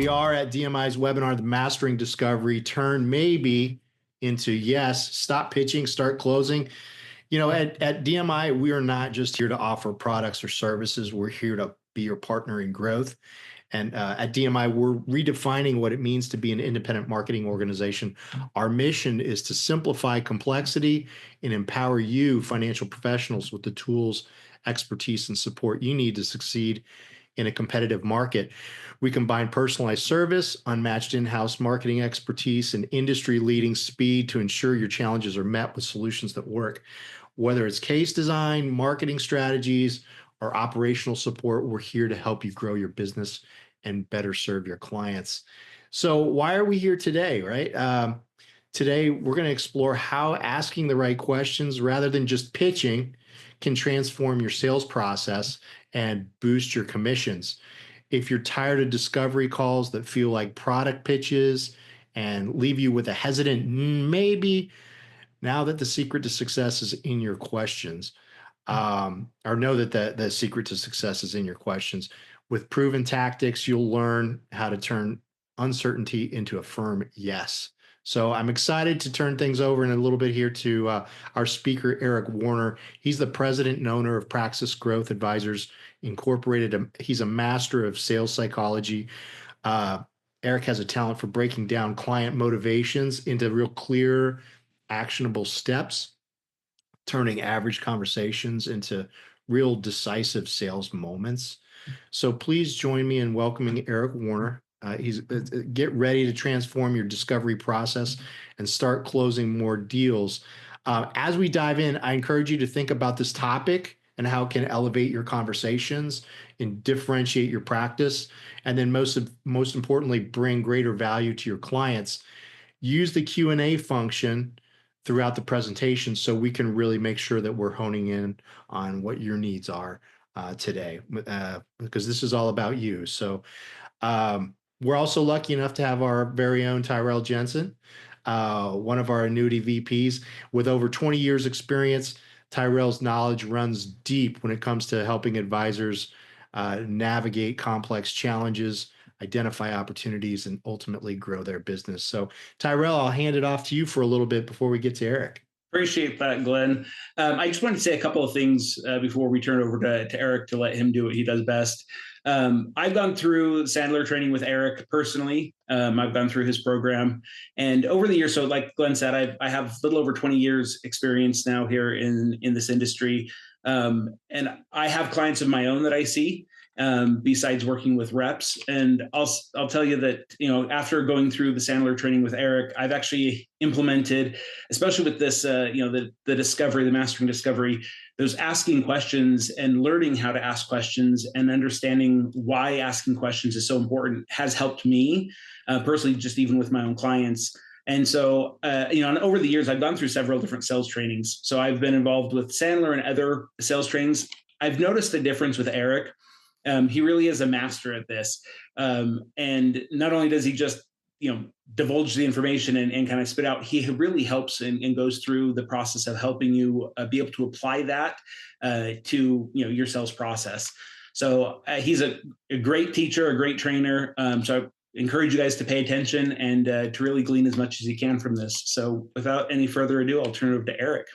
We are at DMI's webinar, The Mastering Discovery, turn maybe into yes, stop pitching, start closing. At DMI, we are not just here to offer products or services. We're here to be your partner in growth. And at DMI, we're redefining what it means to be an independent marketing organization. Our mission is to simplify complexity and empower you, financial professionals, with the tools, expertise, and support you need to succeed in a competitive market. We combine personalized service, unmatched in-house marketing expertise, and industry-leading speed to ensure your challenges are met with solutions that work. Whether it's case design, marketing strategies, or operational support, we're here to help you grow your business and better serve your clients. So why are we here today, right? Today, we're going to explore how asking the right questions rather than just pitching can transform your sales process and boost your commissions. If you're tired of discovery calls that feel like product pitches and leave you with a hesitant maybe, now that the secret to success is in your questions, or know that the secret to success is in your questions. With proven tactics, you'll learn how to turn uncertainty into a firm yes. So I'm excited to turn things over in a little bit here to our speaker, Eric Warner. He's the president and owner of Praxis Growth Advisors Incorporated. He's a master of sales psychology. Eric has a talent for breaking down client motivations into real clear, actionable steps, turning average conversations into real decisive sales moments. So please join me in welcoming Eric Warner. Get ready to transform your discovery process and start closing more deals. As we dive in, I encourage you to think about this topic and how it can elevate your conversations and differentiate your practice, and then most importantly, bring greater value to your clients. Use the Q&A function throughout the presentation so we can really make sure that we're honing in on what your needs are today, because this is all about you. So we're also lucky enough to have our very own Tyrell Jensen, one of our annuity VPs. With over 20 years experience, Tyrell's knowledge runs deep when it comes to helping advisors navigate complex challenges, identify opportunities, and ultimately grow their business. So Tyrell, I'll hand it off to you for a little bit before we get to Eric. Appreciate that, Glenn. I just wanted to say a couple of things before we turn it over to Eric to let him do what he does best. I've gone through Sandler training with Eric personally. I've gone through his program, and over the years, so like Glenn said, I have a little over 20 years experience now here in this industry. And I have clients of my own that I see, besides working with reps. And I'll tell you that, after going through the Sandler training with Eric, I've actually implemented, especially with this, the discovery, the mastering discovery, those asking questions and learning how to ask questions and understanding why asking questions is so important has helped me personally, just even with my own clients. And so, and over the years, I've gone through several different sales trainings. So I've been involved with Sandler and other sales trainings. I've noticed the difference with Eric. He really is a master at this. And not only does he just, divulge the information and kind of spit out, he really helps and goes through the process of helping you be able to apply that to, your sales process. So he's a great teacher, a great trainer. So I encourage you guys to pay attention and to really glean as much as you can from this. So without any further ado, I'll turn it over to Eric.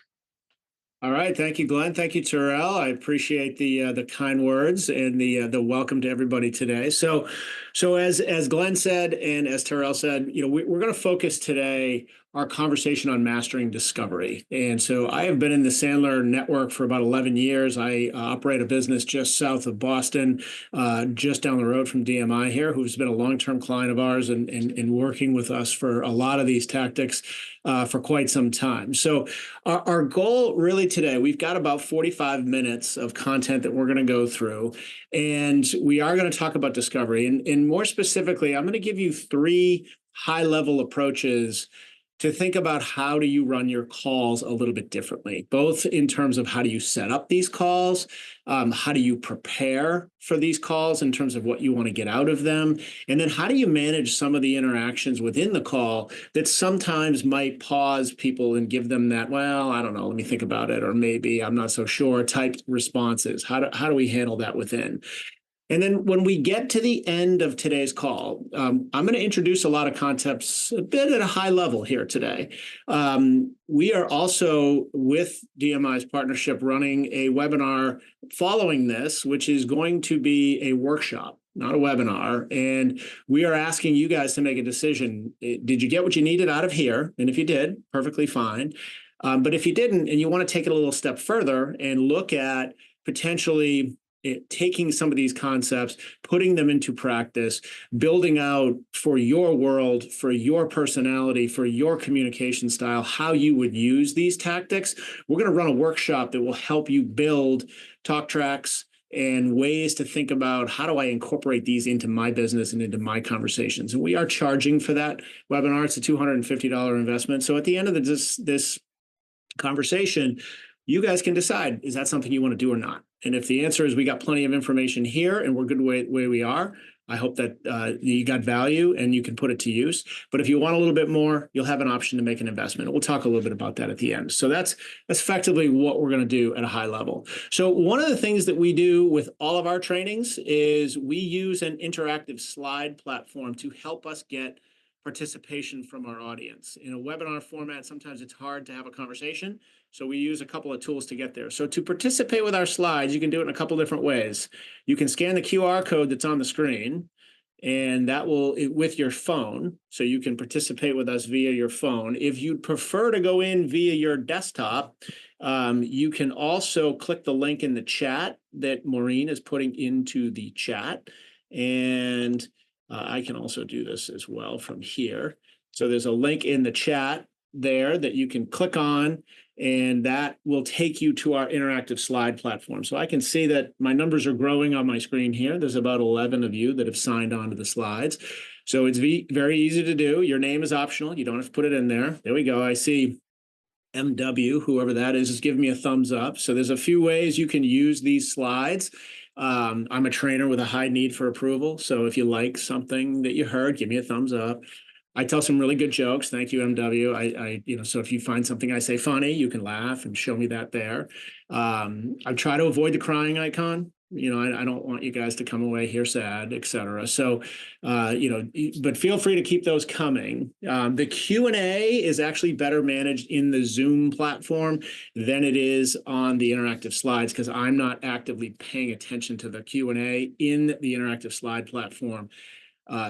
All right. Thank you, Glenn. Thank you, Tyrell. I appreciate the kind words and the welcome to everybody today. So as Glenn said, and as Tyrell said, we're going to focus today our conversation on mastering discovery. And so I have been in the Sandler network for about 11 years. I operate a business just south of Boston, just down the road from DMI here, who's been a long-term client of ours and working with us for a lot of these tactics for quite some time. So our goal really today, we've got about 45 minutes of content that we're going to go through, and we are going to talk about discovery. And more specifically, I'm going to give you 3 high-level approaches to think about how do you run your calls a little bit differently, both in terms of how do you set up these calls, how do you prepare for these calls in terms of what you want to get out of them, and then how do you manage some of the interactions within the call that sometimes might pause people and give them that, well, I don't know, let me think about it, or maybe I'm not so sure type responses. How do we handle that within? And then when we get to the end of today's call, I'm going to introduce a lot of concepts a bit at a high level here today. We are also, with DMI's partnership, running a webinar following this, which is going to be a workshop, not a webinar. And we are asking you guys to make a decision. Did you get what you needed out of here? And if you did, perfectly fine. But if you didn't, and you want to take it a little step further and look at potentially taking some of these concepts, putting them into practice, building out for your world, for your personality, for your communication style, how you would use these tactics, we're going to run a workshop that will help you build talk tracks and ways to think about how do I incorporate these into my business and into my conversations. And we are charging for that webinar. It's a $250 investment. So at the end of this conversation, you guys can decide, is that something you want to do or not? And if the answer is we got plenty of information here and we're good way we are, I hope that you got value and you can put it to use. But if you want a little bit more, you'll have an option to make an investment. We'll talk a little bit about that at the end. So that's effectively what we're going to do at a high level. So one of the things that we do with all of our trainings is we use an interactive slide platform to help us get participation from our audience. In a webinar format, sometimes it's hard to have a conversation. So we use a couple of tools to get there. So to participate with our slides, you can do it in a couple different ways. You can scan the QR code that's on the screen, and that will, with your phone, so you can participate with us via your phone. If you'd prefer to go in via your desktop, you can also click the link in the chat that Maureen is putting into the chat. And I can also do this as well from here. So there's a link in the chat there that you can click on, and that will take you to our interactive slide platform. So I can see that my numbers are growing on my screen here. There's about 11 of you that have signed on to the slides. So it's very easy to do. Your name is optional. You don't have to put it in there. There we go. I see MW, whoever that is giving me a thumbs up. So there's a few ways you can use these slides. I'm a trainer with a high need for approval. So if you like something that you heard, give me a thumbs up. I tell some really good jokes. Thank you, MW. So if you find something I say funny, you can laugh and show me that there. I try to avoid the crying icon. I don't want you guys to come away here sad, etc. So, but feel free to keep those coming. The Q&A is actually better managed in the Zoom platform than it is on the interactive slides, because I'm not actively paying attention to the Q&A in the interactive slide platform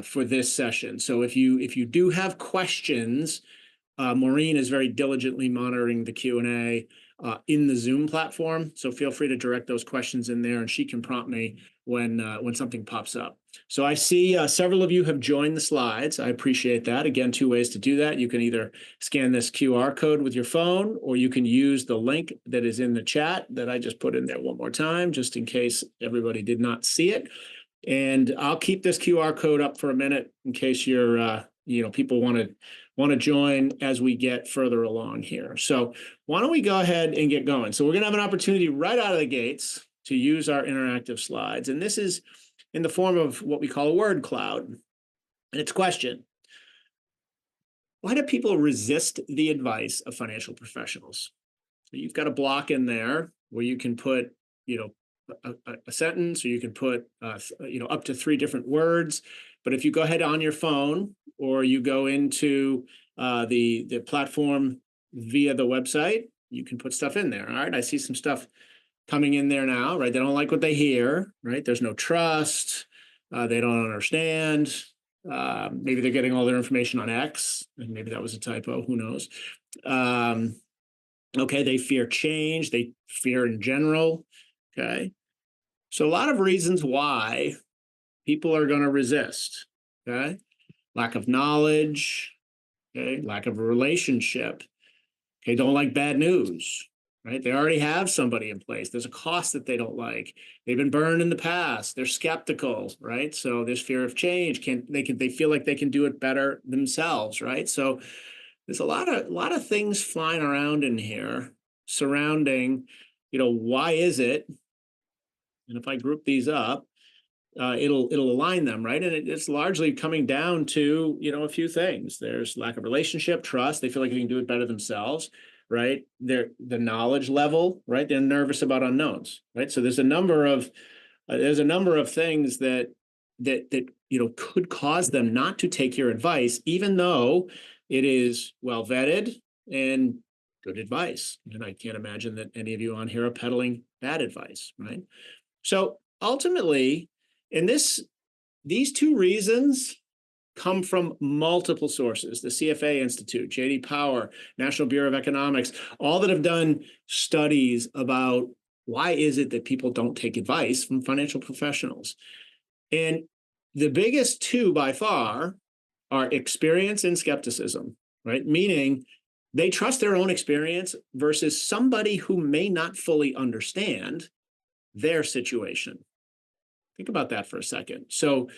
for this session. So if you do have questions, Maureen is very diligently monitoring the Q&A in the Zoom platform. So feel free to direct those questions in there, and she can prompt me when something pops up. So I see several of you have joined the slides. I appreciate that. Again, two ways to do that. You can either scan this QR code with your phone, or you can use the link that is in the chat that I just put in there one more time, just in case everybody did not see it. And I'll keep this QR code up for a minute in case you're, people want to join as we get further along here. So why don't we go ahead and get going? So we're going to have an opportunity right out of the gates to use our interactive slides. And this is in the form of what we call a word cloud. And it's question: why do people resist the advice of financial professionals? So you've got a block in there where you can put, a sentence, or you can put, up to 3 different words. But if you go ahead on your phone, or you go into the platform via the website, you can put stuff in there. All right, I see some stuff coming in there now, right? They don't like what they hear, right? There's no trust. They don't understand. Maybe they're getting all their information on X, and maybe that was a typo. Who knows? Okay, they fear change. They fear in general. Okay, so a lot of reasons why people are going to resist. Okay, lack of knowledge. Okay, lack of a relationship. Okay, don't like bad news. Right, they already have somebody in place. There's a cost that they don't like. They've been burned in the past. They're skeptical. Right, so there's fear of change. They feel like they can do it better themselves. Right, so there's a lot of things flying around in here surrounding, why is it? And if I group these up, it'll align them, right? And it's largely coming down to, a few things. There's lack of relationship, trust. They feel like they can do it better themselves, right? The knowledge level, right? They're nervous about unknowns, right? So there's a number of there's a number of things that could cause them not to take your advice, even though it is well vetted and good advice. And I can't imagine that any of you on here are peddling bad advice, right? So ultimately, these two reasons come from multiple sources: the CFA Institute, J.D. Power, National Bureau of Economics, all that have done studies about why is it that people don't take advice from financial professionals. And the biggest two by far are experience and skepticism, right? Meaning they trust their own experience versus somebody who may not fully understand their situation. Think about that for a second. So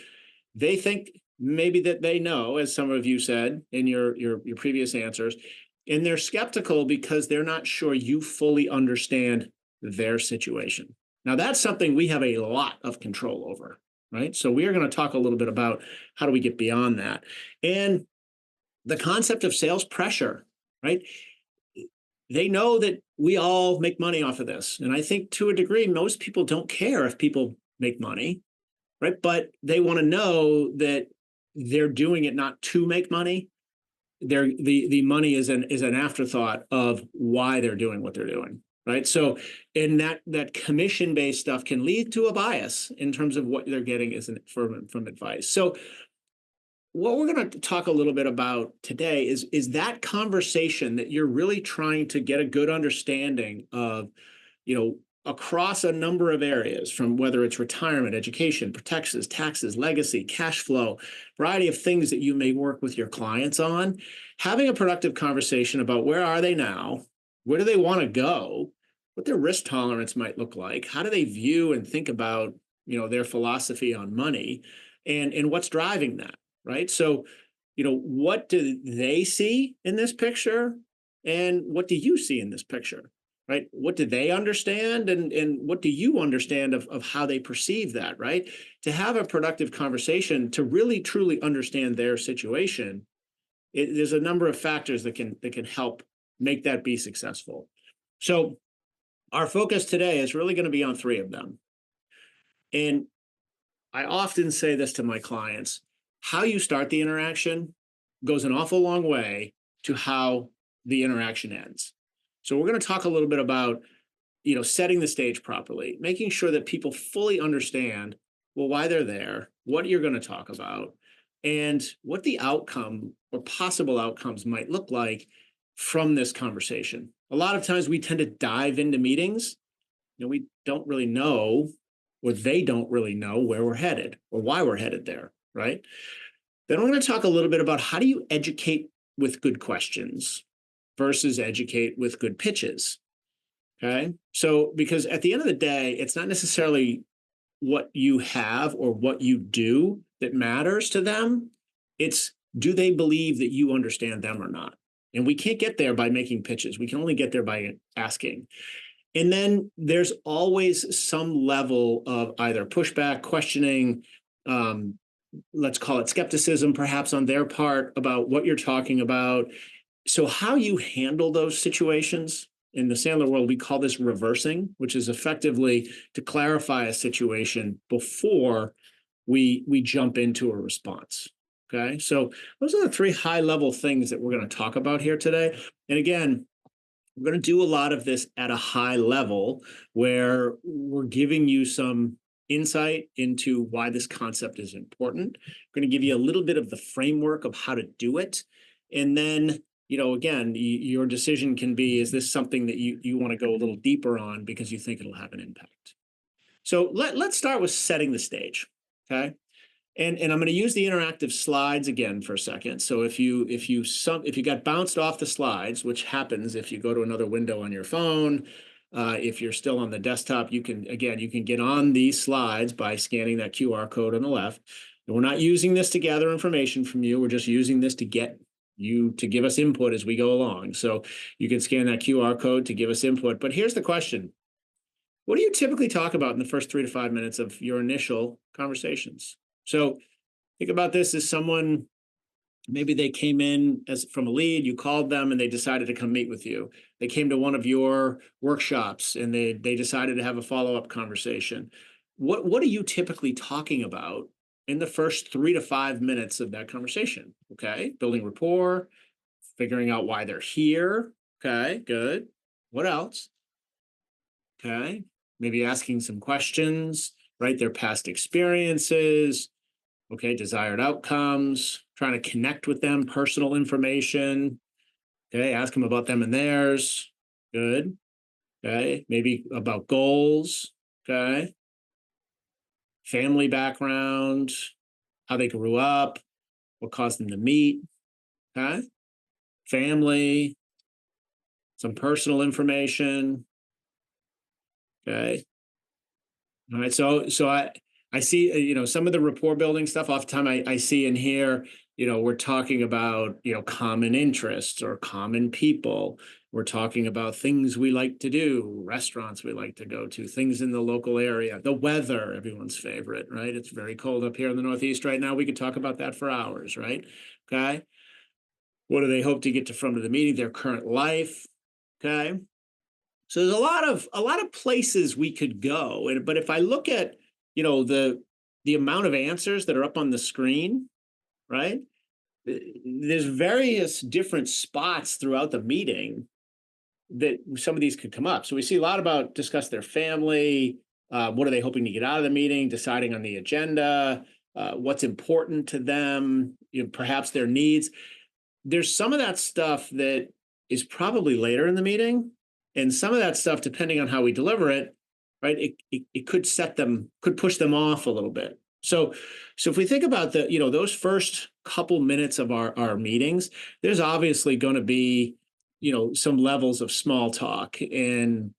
they think maybe that they know, as some of you said in your previous answers, and they're skeptical because they're not sure you fully understand their situation. Now, that's something we have a lot of control over, right? So we are going to talk a little bit about how do we get beyond that. And the concept of sales pressure, right? They know that we all make money off of this. And I think to a degree, most people don't care if people make money, right? But they want to know that they're doing it not to make money. The money is an afterthought of why they're doing what they're doing, right? So, and that commission-based stuff can lead to a bias in terms of what they're getting from advice. So, what we're going to talk a little bit about today is that conversation that you're really trying to get a good understanding of, across a number of areas, from whether it's retirement, education, protections, taxes, legacy, cash flow, variety of things that you may work with your clients on. Having a productive conversation about where are they now, where do they want to go, what their risk tolerance might look like, how do they view and think about their philosophy on money, and what's driving that, right? So, what do they see in this picture, and what do you see in this picture? Right? What do they understand, and what do you understand of how they perceive that, right? To have a productive conversation, to really truly understand their situation, there's a number of factors that can help make that be successful. So our focus today is really going to be on three of them. And I often say this to my clients: how you start the interaction goes an awful long way to how the interaction ends. So we're going to talk a little bit about, setting the stage properly, making sure that people fully understand, well, why they're there, what you're going to talk about, and what the outcome or possible outcomes might look like from this conversation. A lot of times we tend to dive into meetings, we don't really know, or they don't really know where we're headed or why we're headed there, right? Then we're going to talk a little bit about how do you educate with good questions versus educate with good pitches. Okay. So, because at the end of the day, it's not necessarily what you have or what you do that matters to them. It's, do they believe that you understand them or not? And we can't get there by making pitches. We can only get there by asking. And then there's always some level of either pushback, questioning, let's call it skepticism, perhaps on their part about what you're talking about. So how you handle those situations, in the Sandler world, we call this reversing, which is effectively to clarify a situation before we jump into a response. Okay, so those are the three high-level things that we're going to talk about here today. And again, we're going to do a lot of this at a high level where we're giving you some insight into why this concept is important. We're going to give you a little bit of the framework of how to do it. And then, again, your decision can be, is this something that you want to go a little deeper on because you think it'll have an impact? So let's start with setting the stage, okay? And I'm going to use the interactive slides again for a second. So if you got bounced off the slides, which happens if you go to another window on your phone, if you're still on the desktop, you can get on these slides by scanning that QR code on the left. And we're not using this to gather information from you. We're just using this to get you to give us input as we go along. So you can scan that QR code to give us input. But here's the question: what do you typically talk about in the first 3 to 5 minutes of your initial conversations? So think about this as someone, maybe they came in from a lead, you called them and they decided to come meet with you. They came to one of your workshops and they decided to have a follow-up conversation. what are you typically talking about in the first 3 to 5 minutes of that conversation? Okay, building rapport, figuring out why they're here. Okay, good. What else? Okay, maybe asking some questions, right? Their past experiences, okay, desired outcomes, trying to connect with them, personal information. Okay, ask them about them and theirs. Good. Okay, maybe about goals. Okay, family background, how they grew up, what caused them to meet. Okay, family, some personal information. Okay. All right. So I see, some of the rapport building stuff. Oftentimes I see in here, we're talking about, common interests or common people. We're talking about things we like to do, restaurants we like to go to, things in the local area, the weather, everyone's favorite, right? It's very cold up here in the Northeast right now. We could talk about that for hours, right? Okay. What do they hope to get from the meeting? Their current life. Okay. So there's a lot of places we could go. But if I look at, the amount of answers that are up on the screen, right? There's various different spots throughout the meeting that some of these could come up. So we see a lot about discuss their family, what are they hoping to get out of the meeting, deciding on the agenda, what's important to them, perhaps their needs. There's some of that stuff that is probably later in the meeting, and some of that stuff, depending on how we deliver it, right, it could push them off a little bit. So if we think about those first couple minutes of our meetings, there's obviously going to be, some levels of small talk and,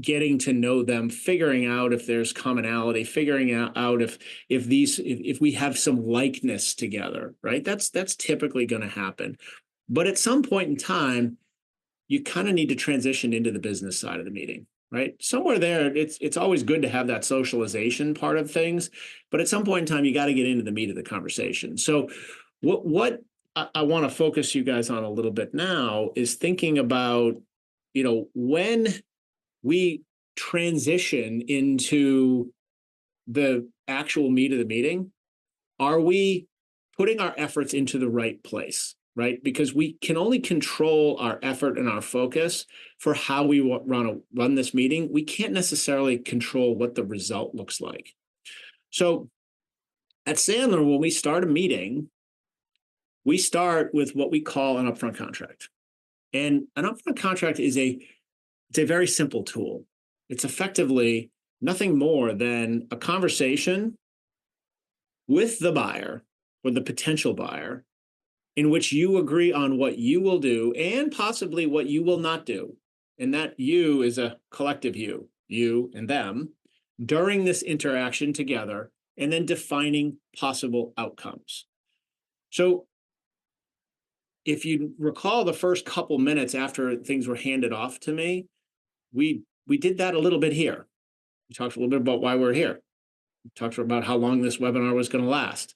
getting to know them, figuring out if there's commonality, figuring out if we have some likeness together, right? That's typically going to happen. But at some point in time, you kind of need to transition into the business side of the meeting, right? Somewhere there, it's always good to have that socialization part of things, but at some point in time, you got to get into the meat of the conversation. So what I want to focus you guys on a little bit now is thinking about, when we transition into the actual meat of the meeting, are we putting our efforts into the right place? Right? Because we can only control our effort and our focus for how we want to run this meeting. We can't necessarily control what the result looks like. So at Sandler, when we start a meeting, we start with what we call an upfront contract. And an upfront contract it's a very simple tool. It's effectively nothing more than a conversation with the buyer or the potential buyer in which you agree on what you will do and possibly what you will not do. And that you is a collective you and them, during this interaction together, and then defining possible outcomes. So if you recall the first couple minutes after things were handed off to me, we did that a little bit here. We talked a little bit about why we're here. We talked about how long this webinar was going to last.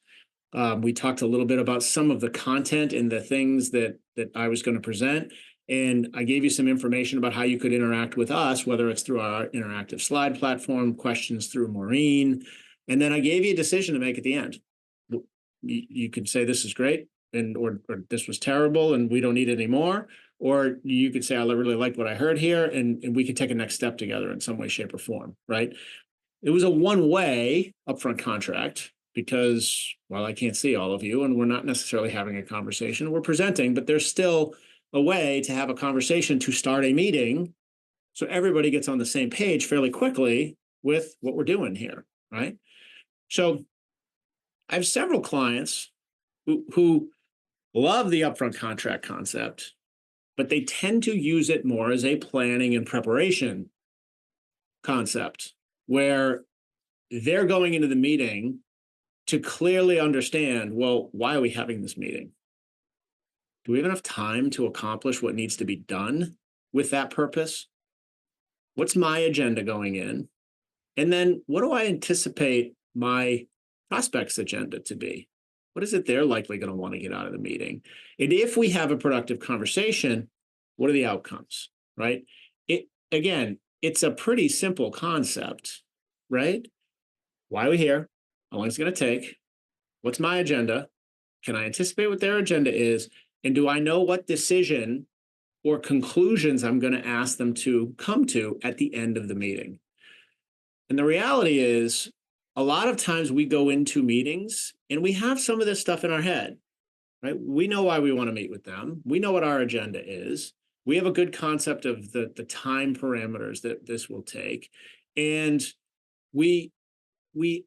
We talked a little bit about some of the content and the things that I was going to present. And I gave you some information about how you could interact with us, whether it's through our interactive slide platform, questions through Maureen. And then I gave you a decision to make at the end. You could say, this is great, or this was terrible, and we don't need it anymore. Or you could say, I really like what I heard here, and we could take a next step together in some way, shape, or form, right? It was a one-way upfront contract, because, well, I can't see all of you and we're not necessarily having a conversation. We're presenting, but there's still a way to have a conversation to start a meeting so everybody gets on the same page fairly quickly with what we're doing here, right? So I have several clients who love the upfront contract concept, but they tend to use it more as a planning and preparation concept, where they're going into the meeting to clearly understand, well, why are we having this meeting? Do we have enough time to accomplish what needs to be done with that purpose? What's my agenda going in? And then what do I anticipate my prospect's agenda to be? What is it they're likely going to want to get out of the meeting? And if we have a productive conversation, what are the outcomes, right? It's a pretty simple concept, right? why are we here? How long is it going to take? What's my agenda? Can I anticipate what their agenda is? And do I know what decision or conclusions I'm going to ask them to come to at the end of the meeting? And the reality is, a lot of times we go into meetings and we have some of this stuff in our head, right? We know why we want to meet with them. We know what our agenda is. We have a good concept of the time parameters that this will take. And we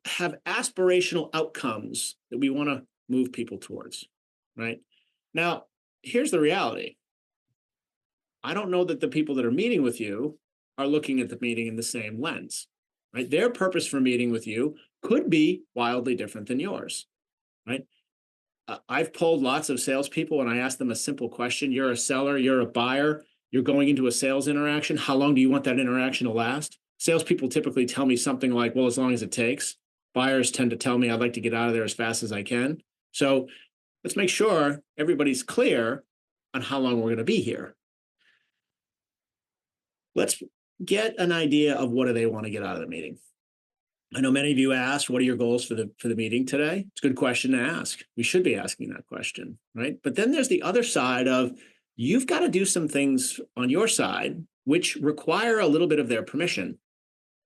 have aspirational outcomes that we want to move people towards, right? Now, here's the reality. I don't know that the people that are meeting with you are looking at the meeting in the same lens, right? Their purpose for meeting with you could be wildly different than yours, right? I've polled lots of salespeople and I ask them a simple question. You're a seller, you're a buyer, you're going into a sales interaction. How long do you want that interaction to last? Salespeople typically tell me something like, well, as long as it takes. Buyers tend to tell me I'd like to get out of there as fast as I can. So let's make sure everybody's clear on how long we're going to be here. Let's get an idea of what do they want to get out of the meeting. I know many of you asked, what are your goals for the meeting today? It's a good question to ask. We should be asking that question, right? But then there's the other side of, you've got to do some things on your side which require a little bit of their permission.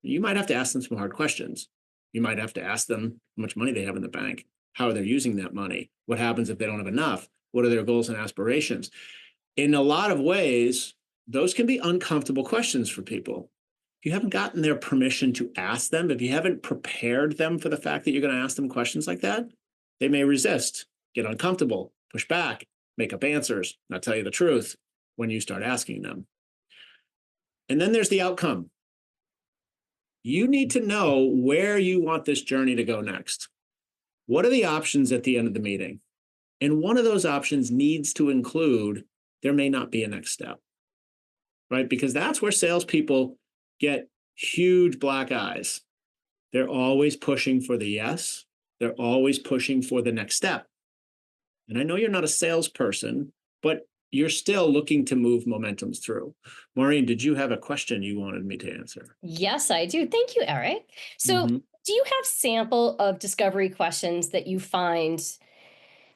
You might have to ask them some hard questions. You might have to ask them how much money they have in the bank. How are they using that money? What happens if they don't have enough? What are their goals and aspirations? In a lot of ways, those can be uncomfortable questions for people. If you haven't gotten their permission to ask them, if you haven't prepared them for the fact that you're going to ask them questions like that, they may resist, get uncomfortable, push back, make up answers, not tell you the truth when you start asking them. And then there's the outcome. You need to know where you want this journey to go next. What are the options at the end of the meeting? And one of those options needs to include, there may not be a next step, right? Because that's where salespeople get huge black eyes. They're always pushing for the yes. They're always pushing for the next step. And I know you're not a salesperson, but you're still looking to move momentums through. Maureen, did you have a question you wanted me to answer? Yes, I do. Thank you, Eric. So do you have sample of discovery questions that you find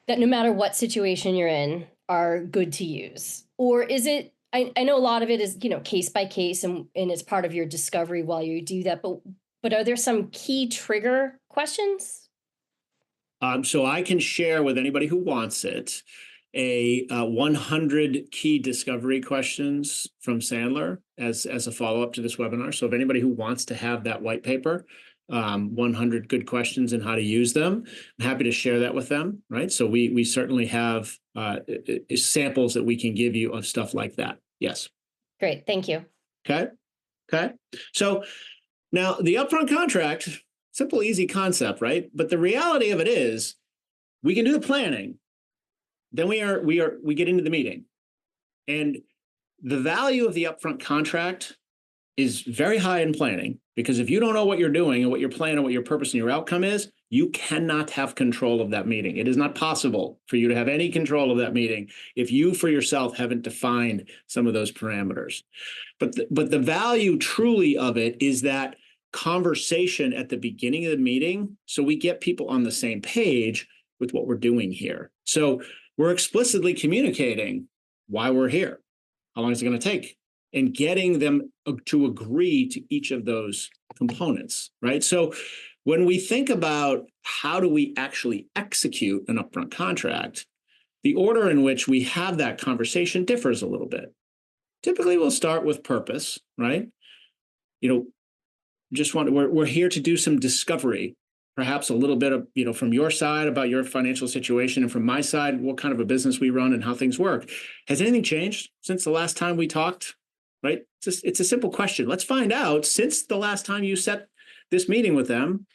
that no matter what situation you're in are good to use? Or is it, I know a lot of it is, case by case and it's part of your discovery while you do that, but are there some key trigger questions? So I can share with anybody who wants it a 100 key discovery questions from Sandler as a follow-up to this webinar. So if anybody who wants to have that white paper, 100 good questions and how to use them, I'm happy to share that with them, right? So we certainly have samples that we can give you of stuff like that. Yes. Great. Thank you. Okay. So now the upfront contract, simple, easy concept, right? But the reality of it is we can do the planning. Then we get into the meeting. And the value of the upfront contract is very high in planning, because if you don't know what you're doing and what your plan and what your purpose and your outcome is, you cannot have control of that meeting. It is not possible for you to have any control of that meeting if you for yourself haven't defined some of those parameters. But the value truly of it is that conversation at the beginning of the meeting, so we get people on the same page with what we're doing here. So we're explicitly communicating why we're here, how long is it going to take, and getting them to agree to each of those components, right? So when we think about how do we actually execute an upfront contract, the order in which we have that conversation differs a little bit. Typically, we'll start with purpose, right? We're here to do some discovery, perhaps a little bit of, from your side about your financial situation, and from my side, what kind of a business we run and how things work. Has anything changed since the last time we talked? Right? It's a simple question. Let's find out, since the last time you set this meeting with them,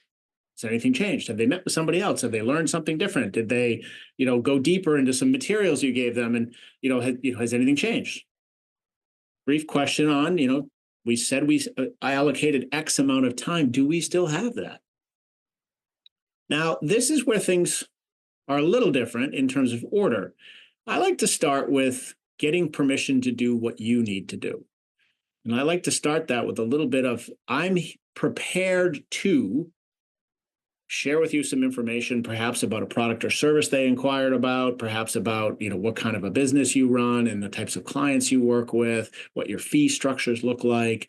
has anything changed? Have they met with somebody else? Have they learned something different? Did they, go deeper into some materials you gave them? And, has anything changed? Brief question on, we said I allocated X amount of time. Do we still have that? Now, this is where things are a little different in terms of order. I like to start with getting permission to do what you need to do. And I like to start that with a little bit of, I'm prepared to share with you some information, perhaps about a product or service they inquired about, perhaps about, what kind of a business you run and the types of clients you work with, what your fee structures look like.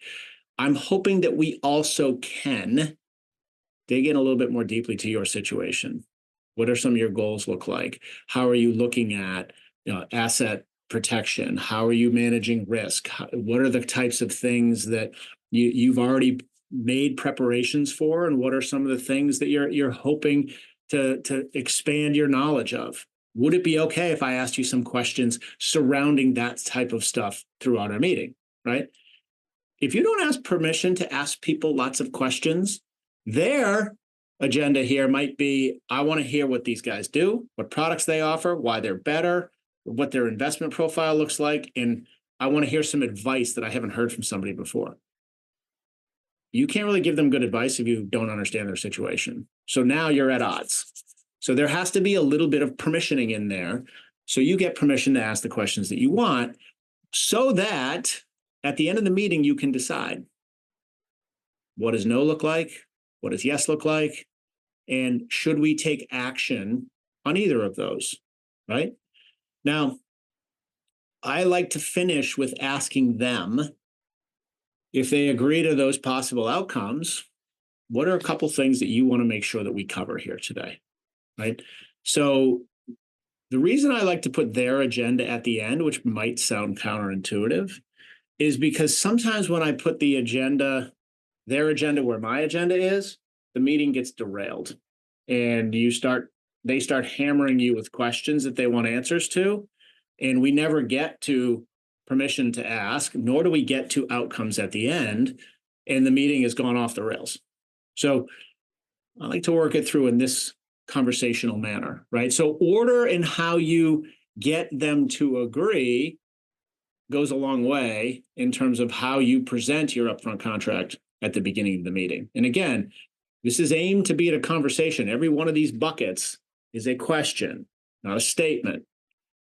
I'm hoping that we also can dig in a little bit more deeply to your situation. What are some of your goals look like? How are you looking at asset protection? How are you managing risk? What are the types of things that you've already made preparations for, and what are some of the things that you're hoping to expand your knowledge of? Would it be okay if I asked you some questions surrounding that type of stuff throughout our meeting, right? If you don't ask permission to ask people lots of questions, their agenda here might be, I want to hear what these guys do, what products they offer, why they're better, what their investment profile looks like, and I want to hear some advice that I haven't heard from somebody before. You can't really give them good advice if you don't understand their situation. So now you're at odds. So there has to be a little bit of permissioning in there. So you get permission to ask the questions that you want, so that at the end of the meeting, you can decide, what does no look like? What does yes look like? And should we take action on either of those, right? Now, I like to finish with asking them, if they agree to those possible outcomes, what are a couple things that you want to make sure that we cover here today, right? So the reason I like to put their agenda at the end, which might sound counterintuitive, is because sometimes when I put the agenda, their agenda where my agenda is, the meeting gets derailed, and they start hammering you with questions that they want answers to, and we never get to permission to ask, nor do we get to outcomes at the end, and the meeting has gone off the rails. So I like to work it through in this conversational manner, right? So order in how you get them to agree goes a long way in terms of how you present your upfront contract at the beginning of the meeting. And again, this is aimed to be a conversation. Every one of these buckets is a question, not a statement.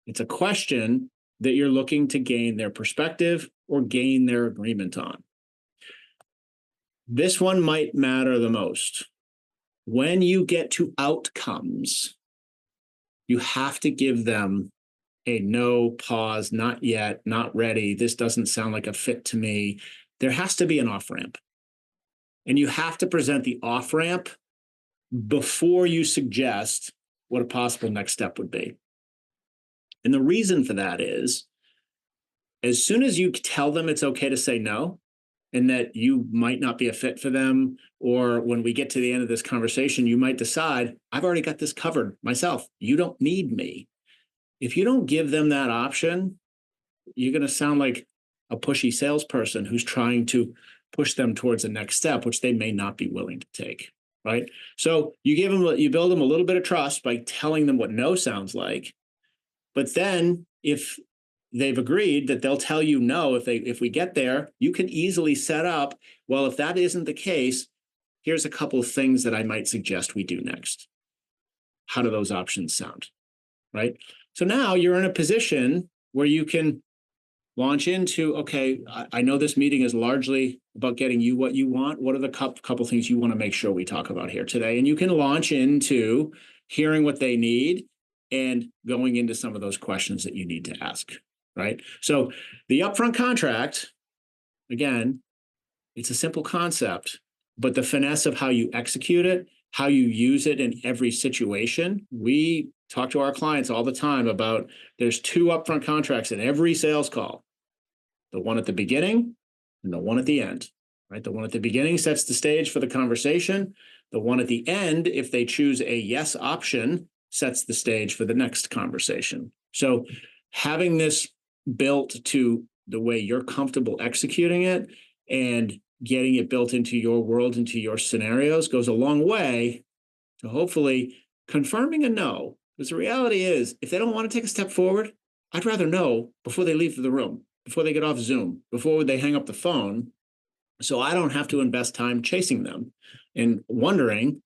It's a question that you're looking to gain their perspective or gain their agreement on. This one might matter the most. When you get to outcomes, you have to give them a no, pause, not yet, not ready, this doesn't sound like a fit to me. There has to be an off-ramp. And you have to present the off-ramp before you suggest what a possible next step would be. And the reason for that is, as soon as you tell them it's okay to say no, and that you might not be a fit for them, or when we get to the end of this conversation, you might decide, I've already got this covered myself. You don't need me. If you don't give them that option, you're going to sound like a pushy salesperson who's trying to push them towards the next step, which they may not be willing to take, right? So you build them a little bit of trust by telling them what no sounds like. But then if they've agreed that they'll tell you no, if we get there, you can easily set up, well, if that isn't the case, here's a couple of things that I might suggest we do next. How do those options sound, right? So now you're in a position where you can launch into, okay, I know this meeting is largely about getting you what you want. What are the couple things you want to make sure we talk about here today? And you can launch into hearing what they need and going into some of those questions that you need to ask, right? So the upfront contract, again, it's a simple concept, but the finesse of how you execute it, how you use it in every situation. We talk to our clients all the time about there's 2 upfront contracts in every sales call. The one at the beginning and the one at the end, right? The one at the beginning sets the stage for the conversation. The one at the end, if they choose a yes option, sets the stage for the next conversation. So having this built to the way you're comfortable executing it and getting it built into your world, into your scenarios, goes a long way to hopefully confirming a no. Because the reality is, if they don't want to take a step forward, I'd rather know before they leave the room, before they get off Zoom, before they hang up the phone, so I don't have to invest time chasing them and wondering,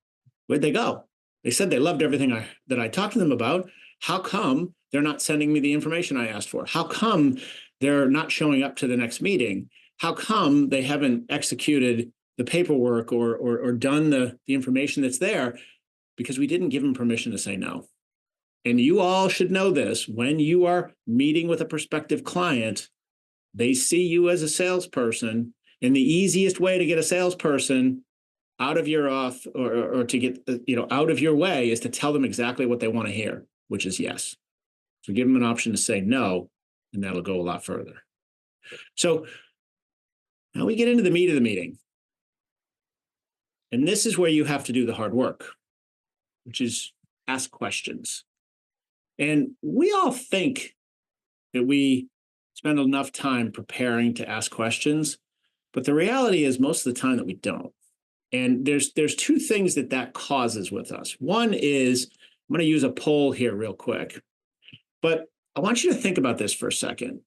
where'd they go? They said they loved everything that I talked to them about. How come they're not sending me the information I asked for? How come they're not showing up to the next meeting? How come they haven't executed the paperwork or done the information that's there because we didn't give them permission to say no. And you all should know this. When you are meeting with a prospective client, they see you as a salesperson, and the easiest way to get a salesperson out of your off or to get out of your way is to tell them exactly what they want to hear, which is yes. So give them an option to say no, and that'll go a lot further. So now we get into the meat of the meeting. And this is where you have to do the hard work, which is ask questions. And we all think that we spend enough time preparing to ask questions, but the reality is most of the time that we don't. And there's two things that causes with us. One is, I'm going to use a poll here real quick, but I want you to think about this for a second.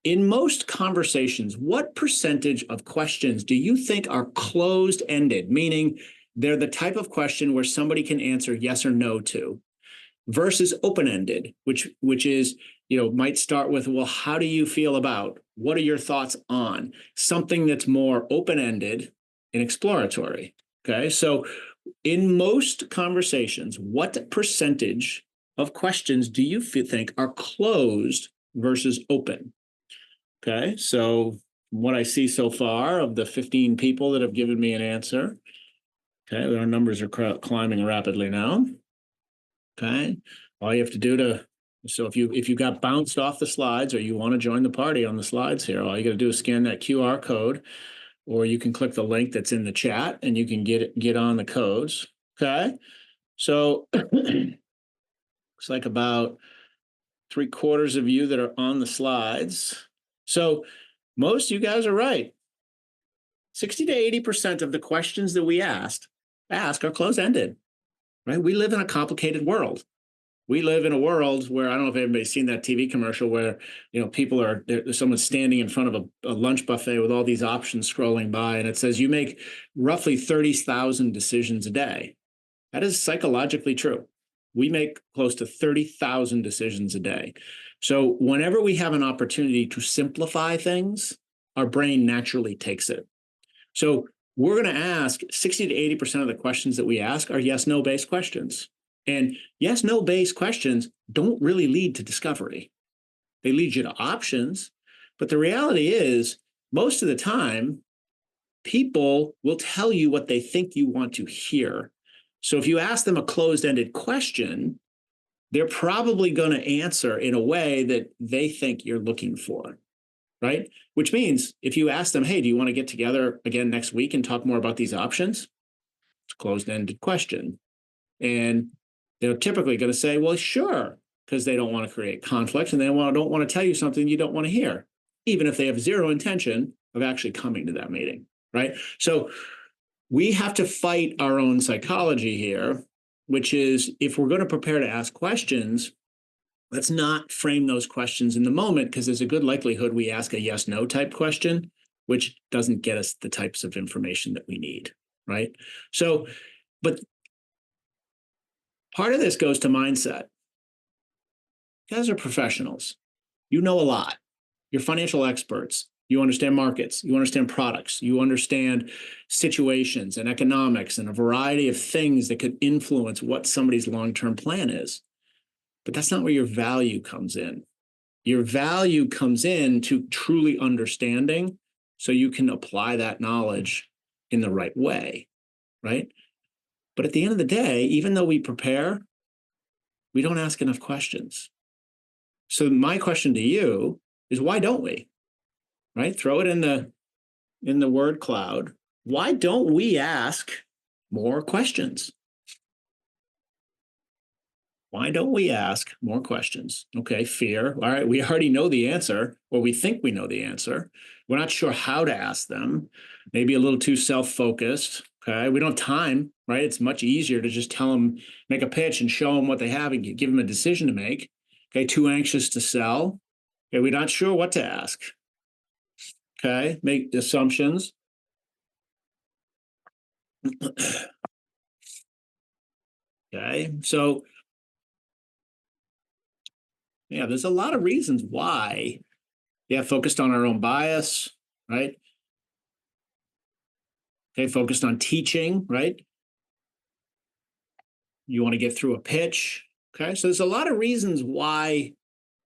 In most conversations, what percentage of questions do you think are closed-ended, meaning they're the type of question where somebody can answer yes or no to, versus open-ended, which is, might start with, well, how do you feel about? What are your thoughts on? Something that's more open-ended and exploratory. Okay, so in most conversations, what percentage of questions do you think are closed versus open? Okay, so from what I see so far of the 15 people that have given me an answer, okay, our numbers are climbing rapidly now. Okay, all you have to do so if you got bounced off the slides or you want to join the party on the slides here, all you got to do is scan that QR code, or you can click the link that's in the chat and you can get on the codes. Okay, so looks like about 3/4 of you that are on the slides. So most of you guys are right. 60 to 80% of the questions that we ask are closed-ended, right? We live in a complicated world. We live in a world where, I don't know if anybody's seen that TV commercial where, people someone's standing in front of a lunch buffet with all these options scrolling by, and it says you make roughly 30,000 decisions a day. That is psychologically true. We make close to 30,000 decisions a day. So whenever we have an opportunity to simplify things, our brain naturally takes it. So we're going to ask 60 to 80% of the questions that we ask are yes/no based questions. And yes/no based questions don't really lead to discovery. They lead you to options. But the reality is, most of the time, people will tell you what they think you want to hear. So if you ask them a closed-ended question, they're probably going to answer in a way that they think you're looking for, right? Which means if you ask them, hey, do you want to get together again next week and talk more about these options? It's a closed-ended question. And they're typically going to say, well, sure, because they don't want to create conflict and they don't want to tell you something you don't want to hear, even if they have zero intention of actually coming to that meeting, right? So we have to fight our own psychology here, which is, if we're going to prepare to ask questions, let's not frame those questions in the moment, because there's a good likelihood we ask a yes/no type question, which doesn't get us the types of information that we need, right? So, but part of this goes to mindset. You guys are professionals. You know a lot. You're financial experts. You understand markets. You understand products. You understand situations and economics and a variety of things that could influence what somebody's long-term plan is. But that's not where your value comes in. Your value comes in to truly understanding, so you can apply that knowledge in the right way, right? But at the end of the day, even though we prepare, we don't ask enough questions. So my question to you is, why don't we? Right? Throw it in the word cloud. Why don't we ask more questions? Why don't we ask more questions? Okay, fear. All right, we already know the answer, or we think we know the answer. We're not sure how to ask them. Maybe a little too self-focused. Okay, we don't have time, right? It's much easier to just tell them, make a pitch and show them what they have and give them a decision to make. Okay, too anxious to sell. Okay, we're not sure what to ask. Okay, make assumptions. Okay, so yeah, there's a lot of reasons why. Yeah, focused on our own bias, right? Okay, focused on teaching, right? You want to get through a pitch. Okay, so there's a lot of reasons why